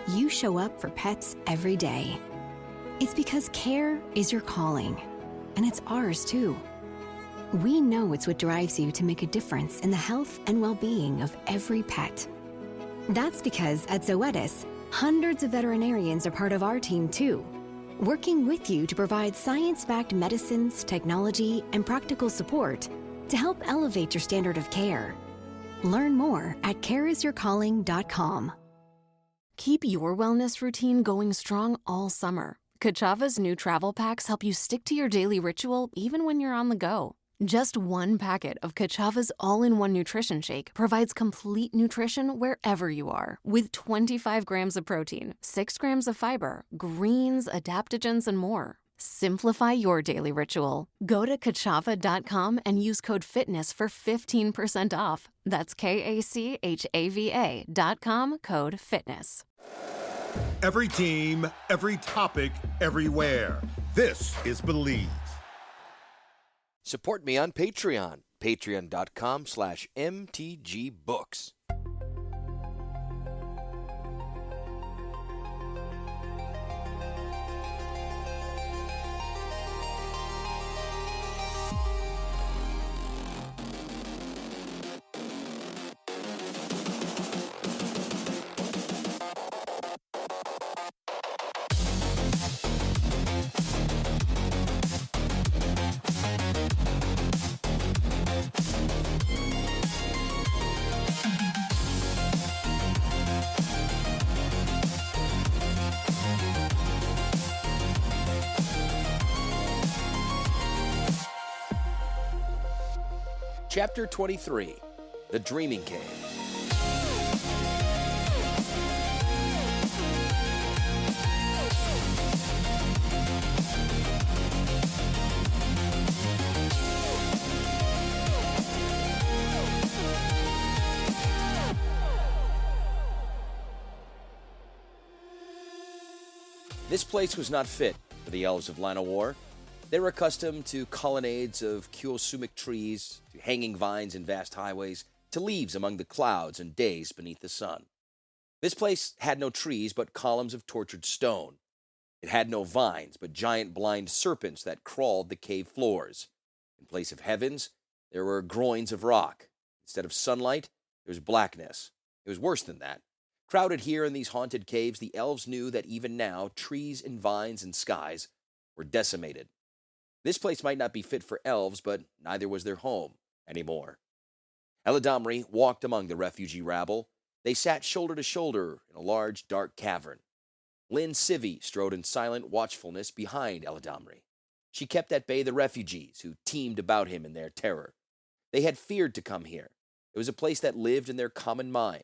you show up for pets every day. It's because care is your calling, and it's ours too. We know it's what drives you to make a difference in the health and well-being of every pet. That's because at Zoetis, hundreds of veterinarians are part of our team too, working with you to provide science-backed medicines, technology, and practical support to help elevate your standard of care. Learn more at careisyourcalling.com. Keep your wellness routine going strong all summer. Kachava's new travel packs help you stick to your daily ritual even when you're on the go. Just one packet of Kachava's all-in-one nutrition shake provides complete nutrition wherever you are, with 25 grams of protein, 6 grams of fiber, greens, adaptogens, and more. Simplify your daily ritual. Go to kachava.com and use code FITNESS for 15% off. That's KACHAVA.com, code FITNESS. Every team, every topic, everywhere. This is Believe. Support me on Patreon, patreon.com/mtgbooks. Chapter 23, The Dreaming Cave. This place was not fit for the elves of Llanowar. They were accustomed to colonnades of Kyosumic trees, to hanging vines in vast highways, to leaves among the clouds and days beneath the sun. This place had no trees but columns of tortured stone. It had no vines but giant blind serpents that crawled the cave floors. In place of heavens, there were groins of rock. Instead of sunlight, there was blackness. It was worse than that. Crowded here in these haunted caves, the elves knew that even now, trees and vines and skies were decimated. This place might not be fit for elves, but neither was their home anymore. Eladamri walked among the refugee rabble. They sat shoulder to shoulder in a large, dark cavern. Lynn Civi strode in silent watchfulness behind Eladamri. She kept at bay the refugees who teemed about him in their terror. They had feared to come here. It was a place that lived in their common mind,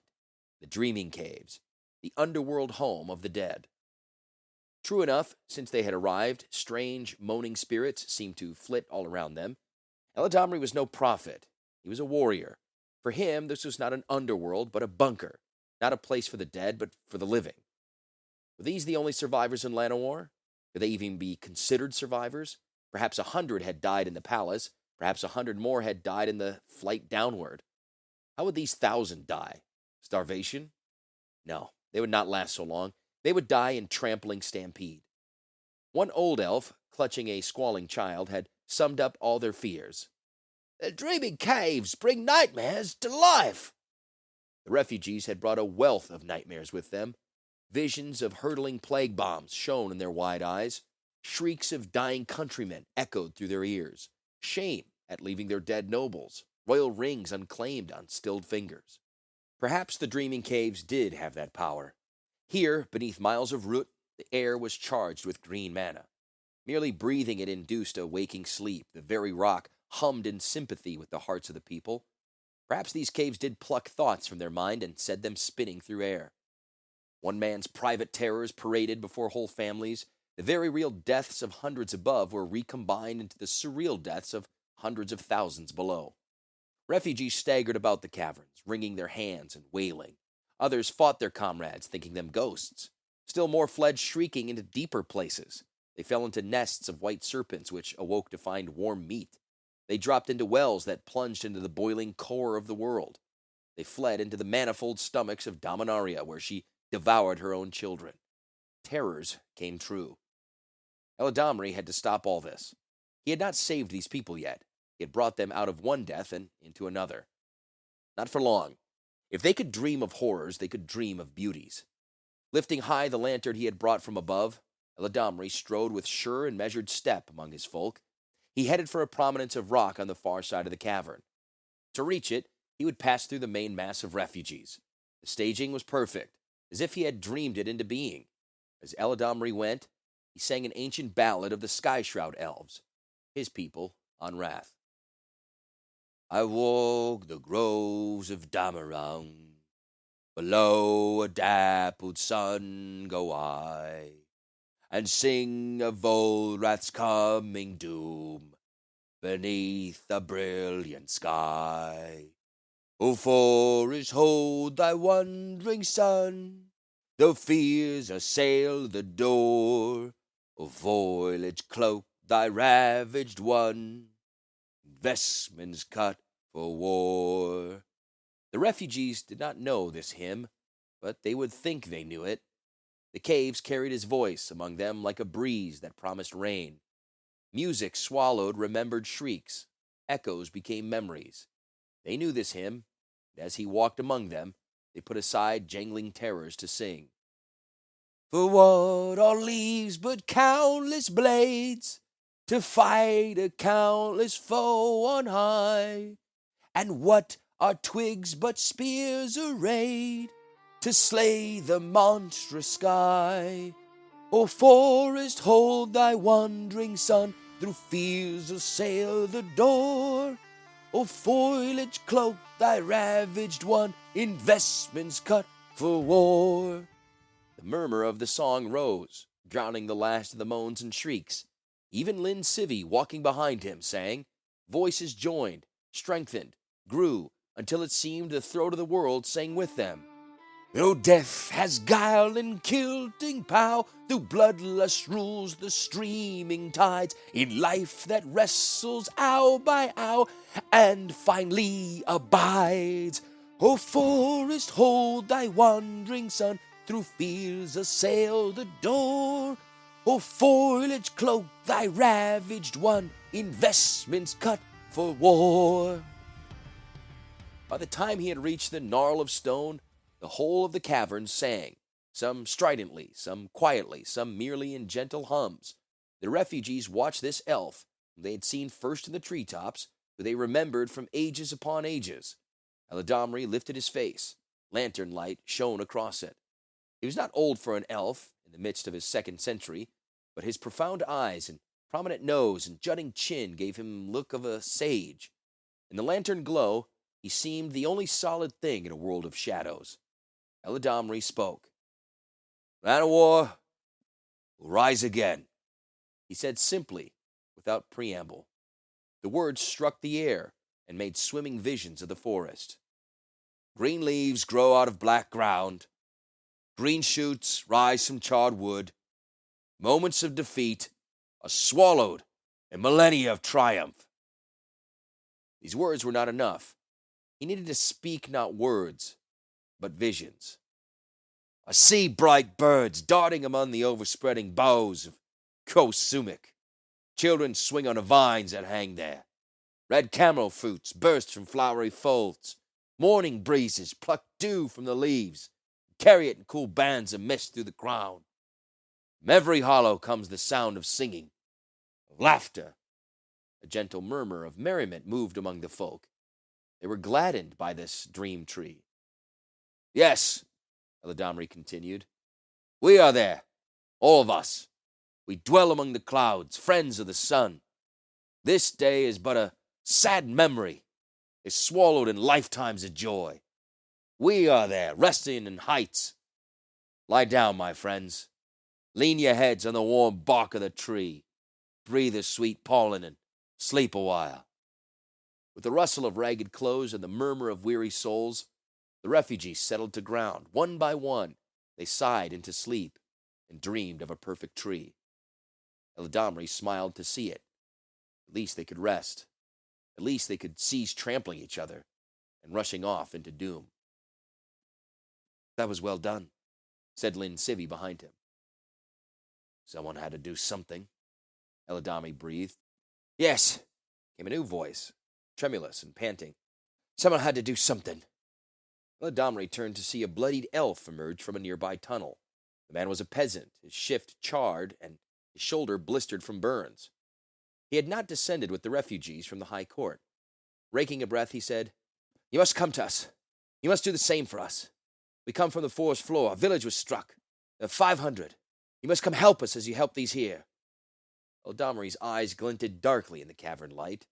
the Dreaming Caves, the underworld home of the dead. True enough, since they had arrived, strange, moaning spirits seemed to flit all around them. Eladamri was no prophet. He was a warrior. For him, this was not an underworld, but a bunker. Not a place for the dead, but for the living. Were these the only survivors in Llanowar? Could they even be considered survivors? Perhaps 100 had died in the palace. Perhaps 100 more had died in the flight downward. How would these 1,000 die? Starvation? No, they would not last so long. They would die in trampling stampede. One old elf, clutching a squalling child, had summed up all their fears. The dreaming caves bring nightmares to life. The refugees had brought a wealth of nightmares with them. Visions of hurtling plague bombs shone in their wide eyes. Shrieks of dying countrymen echoed through their ears. Shame at leaving their dead nobles. Royal rings unclaimed on stilled fingers. Perhaps the dreaming caves did have that power. Here, beneath miles of root, the air was charged with green manna. Merely breathing it induced a waking sleep. The very rock hummed in sympathy with the hearts of the people. Perhaps these caves did pluck thoughts from their mind and set them spinning through air. One man's private terrors paraded before whole families. The very real deaths of hundreds above were recombined into the surreal deaths of hundreds of thousands below. Refugees staggered about the caverns, wringing their hands and wailing. Others fought their comrades, thinking them ghosts. Still more fled shrieking into deeper places. They fell into nests of white serpents, which awoke to find warm meat. They dropped into wells that plunged into the boiling core of the world. They fled into the manifold stomachs of Dominaria, where she devoured her own children. Terrors came true. Eladamri had to stop all this. He had not saved these people yet. He had brought them out of one death and into another. Not for long. If they could dream of horrors, they could dream of beauties. Lifting high the lantern he had brought from above, Eladamri strode with sure and measured step among his folk. He headed for a prominence of rock on the far side of the cavern. To reach it, he would pass through the main mass of refugees. The staging was perfect, as if he had dreamed it into being. As Eladamri went, he sang an ancient ballad of the Sky-Shroud elves, his people on Wrath. I walk the groves of Damarang, below a dappled sun go I, and sing of Volrath's coming doom, beneath a brilliant sky. O forest, hold thy wandering sun, though fears assail the door. O foliage, cloak thy ravaged one, vestments cut for war. The refugees did not know this hymn, but they would think they knew it. The caves carried his voice among them like a breeze that promised rain. Music swallowed remembered shrieks. Echoes became memories. They knew this hymn, and as he walked among them, they put aside jangling terrors to sing. For what are leaves but countless blades, to fight a countless foe on high? And what are twigs but spears arrayed, to slay the monstrous sky? O forest, hold thy wandering sun, through fears assail the door. O foliage, cloak thy ravaged one, in vestments cut for war. The murmur of the song rose, drowning the last of the moans and shrieks. Even Lynn Civy, walking behind him, sang. Voices joined, strengthened, grew, until it seemed the throat of the world sang with them. Though death has guile and kilting pow, through bloodlust rules the streaming tides, in life that wrestles hour by hour, and finally abides. O forest, hold thy wandering sun, through fears assail the door. O foliage, cloak thy ravaged one, in vestments cut for war. By the time he had reached the gnarl of stone, the whole of the cavern sang, some stridently, some quietly, some merely in gentle hums. The refugees watched this elf, whom they had seen first in the treetops, who they remembered from ages upon ages. Eladamri lifted his face. Lantern light shone across it. He was not old for an elf, in the midst of his second century, but his profound eyes and prominent nose and jutting chin gave him look of a sage. In the lantern glow, he seemed the only solid thing in a world of shadows. Eladamri spoke. Llanowar will rise again, he said simply, without preamble. The words struck the air and made swimming visions of the forest. Green leaves grow out of black ground. Green shoots rise from charred wood. Moments of defeat are swallowed in millennia of triumph. These words were not enough. He needed to speak not words, but visions. I see bright birds darting among the overspreading boughs of Kosumik. Children swing on the vines that hang there. Red camel fruits burst from flowery folds. Morning breezes pluck dew from the leaves, carry it in cool bands of mist through the ground. From every hollow comes the sound of singing, of laughter. A gentle murmur of merriment moved among the folk. They were gladdened by this dream tree. Yes, Eladamri continued, we are there, all of us. We dwell among the clouds, friends of the sun. This day is but a sad memory, is swallowed in lifetimes of joy. We are there, resting in heights. Lie down, my friends. Lean your heads on the warm bark of the tree. Breathe the sweet pollen and sleep a while. With the rustle of ragged clothes and the murmur of weary souls, the refugees settled to ground. One by one, they sighed into sleep and dreamed of a perfect tree. Eladamri smiled to see it. At least they could rest. At least they could cease trampling each other and rushing off into doom. That was well done, said Lin Civi behind him. Someone had to do something, Eladamri breathed. Yes, came a new voice, tremulous and panting. Someone had to do something. Eladamri turned to see a bloodied elf emerge from a nearby tunnel. The man was a peasant, his shift charred and his shoulder blistered from burns. He had not descended with the refugees from the high court. Raking a breath, he said, You must come to us. You must do the same for us. We come from the forest floor. Our village was struck. There are 500. You must come help us as you help these here. Eladamri's eyes glinted darkly in the cavern light.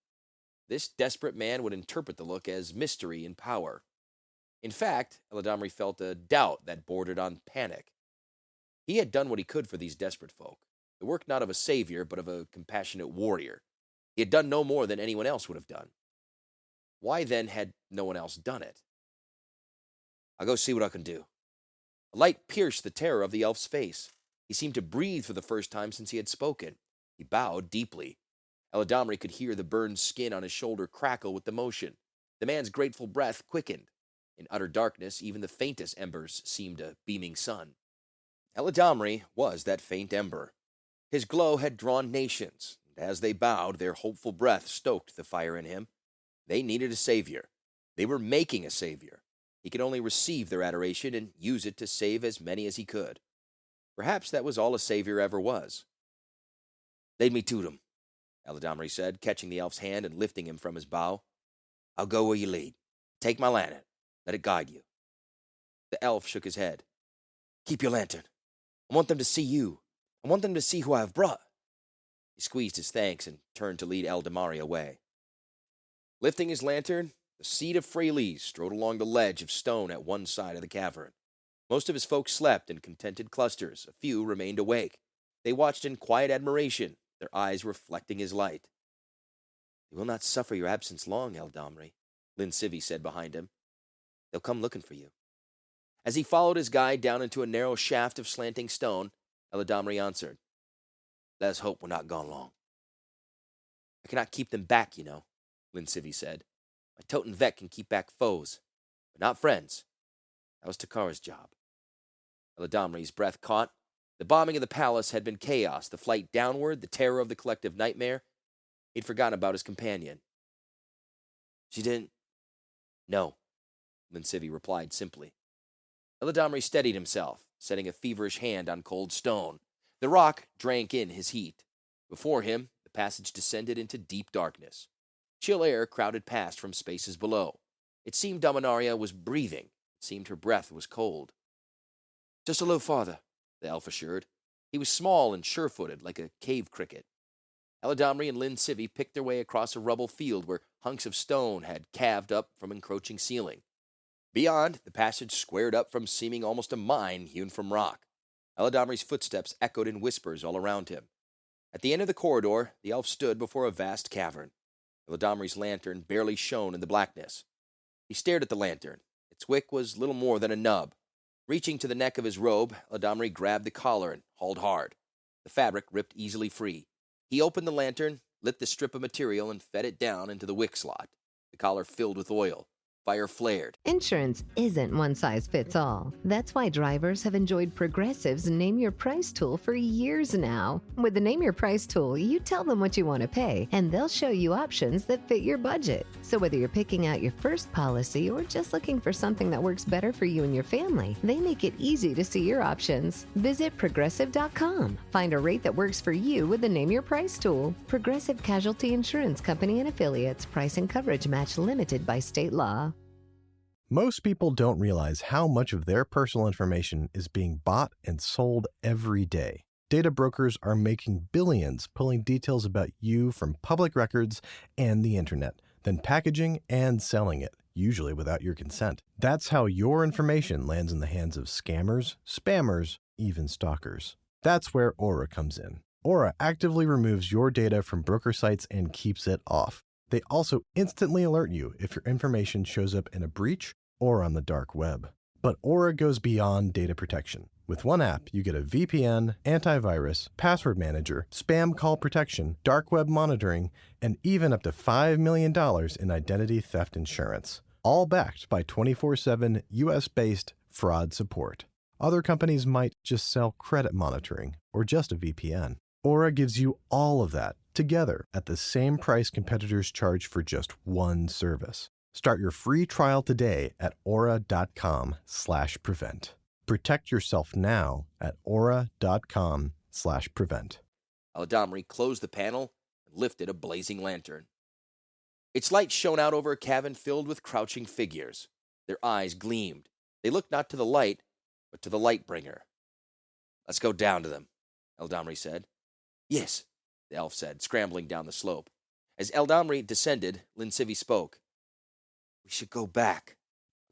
This desperate man would interpret the look as mystery and power. In fact, Eladamri felt a doubt that bordered on panic. He had done what he could for these desperate folk, the work not of a savior, but of a compassionate warrior. He had done no more than anyone else would have done. Why then had no one else done it? I'll go see what I can do. A light pierced the terror of the elf's face. He seemed to breathe for the first time since he had spoken. He bowed deeply. Eladamri could hear the burned skin on his shoulder crackle with the motion. The man's grateful breath quickened. In utter darkness, even the faintest embers seemed a beaming sun. Eladamri was that faint ember. His glow had drawn nations, and as they bowed, their hopeful breath stoked the fire in him. They needed a savior. They were making a savior. He could only receive their adoration and use it to save as many as he could. Perhaps that was all a savior ever was. Lead me to them, Eladamri said, catching the elf's hand and lifting him from his bow. I'll go where you lead. Take my lantern. Let it guide you. The elf shook his head. Keep your lantern. I want them to see you. I want them to see who I have brought. He squeezed his thanks and turned to lead Eladamri away. Lifting his lantern, the seed of Freylees strode along the ledge of stone at one side of the cavern. Most of his folk slept in contented clusters. A few remained awake. They watched in quiet admiration, their eyes reflecting his light. They will not suffer your absence long, Eladamri, Lin Civi said behind him. They'll come looking for you. As he followed his guide down into a narrow shaft of slanting stone, Eladamri answered, Let us hope we're not gone long. I cannot keep them back, you know, Lin Civi said. My Toten Vet can keep back foes, but not friends. That was Takara's job. Eladamri's breath caught. The bombing of the palace had been chaos, the flight downward, the terror of the collective nightmare. He'd forgotten about his companion. She didn't? No, Lin Civi replied simply. Eladamri steadied himself, setting a feverish hand on cold stone. The rock drank in his heat. Before him, the passage descended into deep darkness. Chill air crowded past from spaces below. It seemed Dominaria was breathing. It seemed her breath was cold. Just a little farther, the elf assured. He was small and sure-footed, like a cave cricket. Eladamri and Lin Civi picked their way across a rubble field where hunks of stone had calved up from encroaching ceiling. Beyond, the passage squared up from seeming almost a mine hewn from rock. Eladamri's footsteps echoed in whispers all around him. At the end of the corridor, the elf stood before a vast cavern. Eladamri's lantern barely shone in the blackness. He stared at the lantern. Its wick was little more than a nub. Reaching to the neck of his robe, Eladamri grabbed the collar and hauled hard. The fabric ripped easily free. He opened the lantern, lit the strip of material, and fed it down into the wick slot. The collar filled with oil. Fire flared. Insurance isn't one size fits all. That's why drivers have enjoyed Progressive's Name Your Price tool for years now. With the Name Your Price tool, you tell them what you want to pay, and they'll show you options that fit your budget. So whether you're picking out your first policy or just looking for something that works better for you and your family, they make it easy to see your options. Visit Progressive.com. Find a rate that works for you with the Name Your Price tool. Progressive Casualty Insurance Company and Affiliates. Price and coverage match limited by state law. Most people don't realize how much of their personal information is being bought and sold every day. Data brokers are making billions pulling details about you from public records and the internet, then packaging and selling it, usually without your consent. That's how your information lands in the hands of scammers, spammers, even stalkers. That's where Aura comes in. Aura actively removes your data from broker sites and keeps it off. They also instantly alert you if your information shows up in a breach or on the dark web. But Aura goes beyond data protection. With one app, you get a VPN, antivirus, password manager, spam call protection, dark web monitoring, and even up to $5 million in identity theft insurance. All backed by 24/7 US-based fraud support. Other companies might just sell credit monitoring or just a VPN. Aura gives you all of that together at the same price competitors charge for just one service. Start your free trial today at aura.com/prevent. Protect yourself now at aura.com/prevent. Eladamri closed the panel and lifted a blazing lantern. Its light shone out over a cavern filled with crouching figures. Their eyes gleamed. They looked not to the light, but to the Lightbringer. "Let's go down to them," Eldamri said. "Yes," the elf said, scrambling down the slope. As Eldamri descended, Linsivi spoke. "We should go back."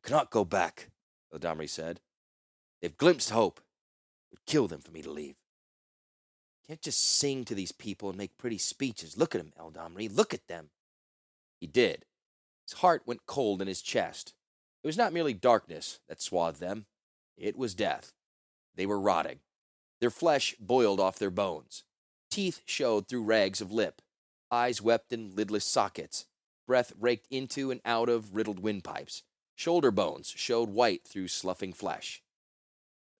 "I cannot go back," Eldamri said. "They've glimpsed hope. It would kill them for me to leave." "Can't just sing to these people and make pretty speeches. Look at them, Eldamri. Look at them." He did. His heart went cold in his chest. It was not merely darkness that swathed them. It was death. They were rotting. Their flesh boiled off their bones. Teeth showed through rags of lip. Eyes wept in lidless sockets. Breath raked into and out of riddled windpipes. Shoulder bones showed white through sloughing flesh.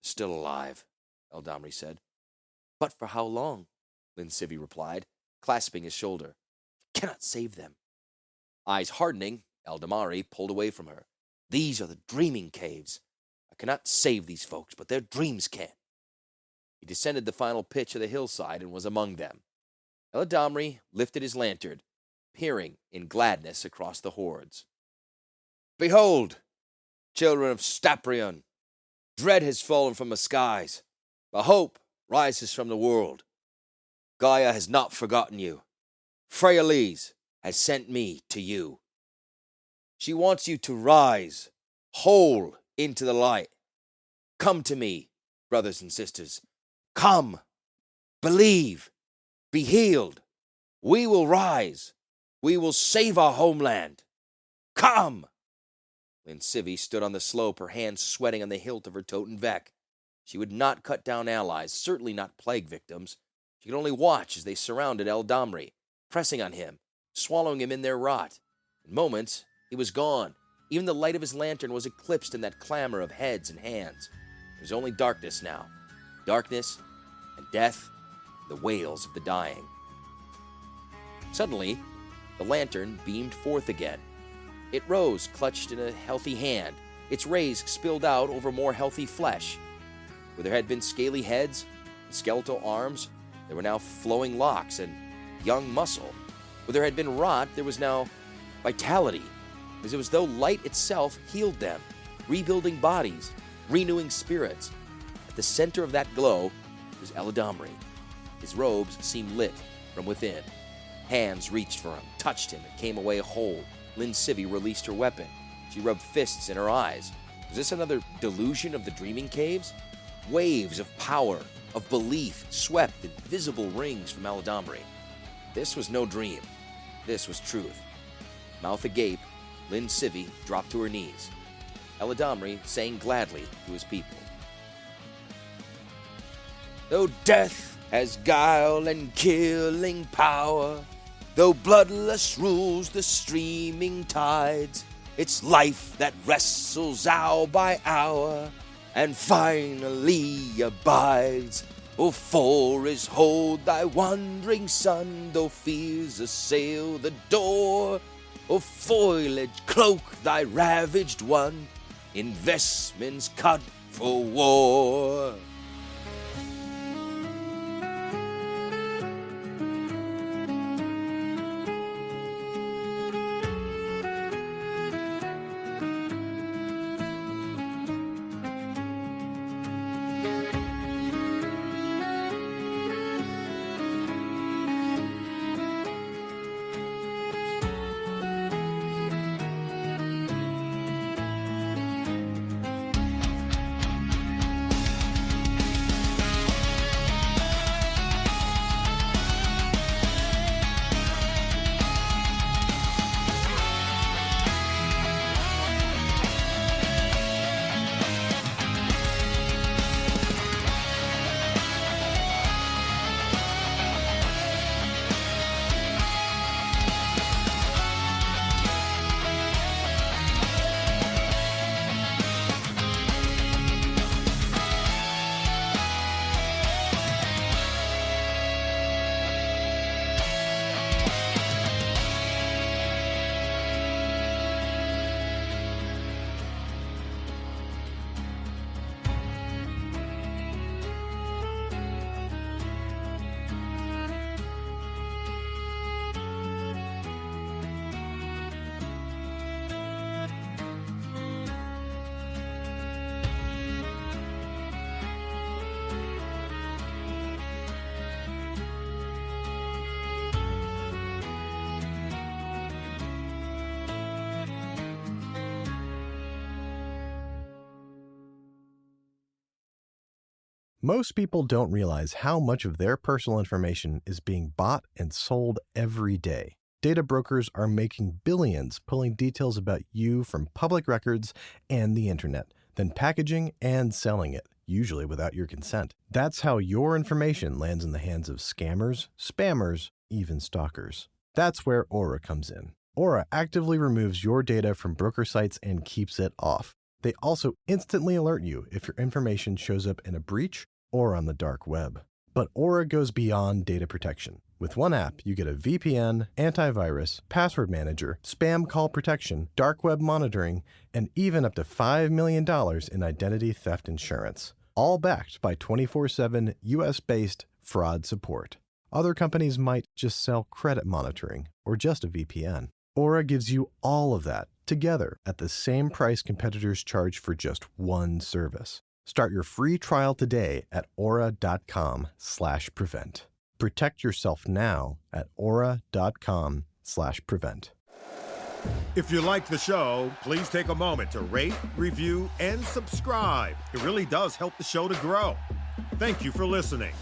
"Still alive," Eldamri said. "But for how long?" Linsivi replied, clasping his shoulder. "Cannot save them." Eyes hardening, Eldamri pulled away from her. "These are the dreaming caves. I cannot save these folks, but their dreams can." He descended the final pitch of the hillside and was among them. Eladamri lifted his lantern, peering in gladness across the hordes. "Behold, children of Staprion, dread has fallen from the skies, but hope rises from the world. Gaia has not forgotten you. Freyalis has sent me to you. She wants you to rise, whole, into the light. Come to me, brothers and sisters. Come, believe, be healed. We will rise. We will save our homeland. Come!" Linsivi stood on the slope, her hands sweating on the hilt of her Toten Vek. She would not cut down allies, certainly not plague victims. She could only watch as they surrounded Eldamri, pressing on him, swallowing him in their rot. In moments, he was gone. Even the light of his lantern was eclipsed in that clamor of heads and hands. There was only darkness now. Darkness and death and the wails of the dying. Suddenly, the lantern beamed forth again. It rose, clutched in a healthy hand. Its rays spilled out over more healthy flesh. Where there had been scaly heads and skeletal arms, there were now flowing locks and young muscle. Where there had been rot, there was now vitality. It was as though light itself healed them, rebuilding bodies, renewing spirits. At the center of that glow was Eladamri. His robes seemed lit from within. Hands reached for him, touched him, and came away whole. Linsivi released her weapon. She rubbed fists in her eyes. Was this another delusion of the dreaming caves? Waves of power, of belief, swept in visible rings from Eladamri. This was no dream. This was truth. Mouth agape, Linsivi dropped to her knees. Eladamri sang gladly to his people. "Though death has guile and killing power, though bloodless rules the streaming tides, it's life that wrestles hour by hour and finally abides. O for is hold thy wandering sun, though fears assail the door. O foliage cloak thy ravaged one, investments cut for war." Most people don't realize how much of their personal information is being bought and sold every day. Data brokers are making billions pulling details about you from public records and the internet, then packaging and selling it, usually without your consent. That's how your information lands in the hands of scammers, spammers, even stalkers. That's where Aura comes in. Aura actively removes your data from broker sites and keeps it off. They also instantly alert you if your information shows up in a breach or on the dark web. But Aura goes beyond data protection. With one app, you get a VPN, antivirus, password manager, spam call protection, dark web monitoring, and even up to $5 million in identity theft insurance. All backed by 24/7 US-based fraud support. Other companies might just sell credit monitoring or just a VPN. Aura gives you all of that together at the same price competitors charge for just one service. Start your free trial today at aura.com/prevent. Protect yourself now at aura.com/prevent. If you like the show, please take a moment to rate, review, and subscribe. It really does help the show to grow. Thank you for listening.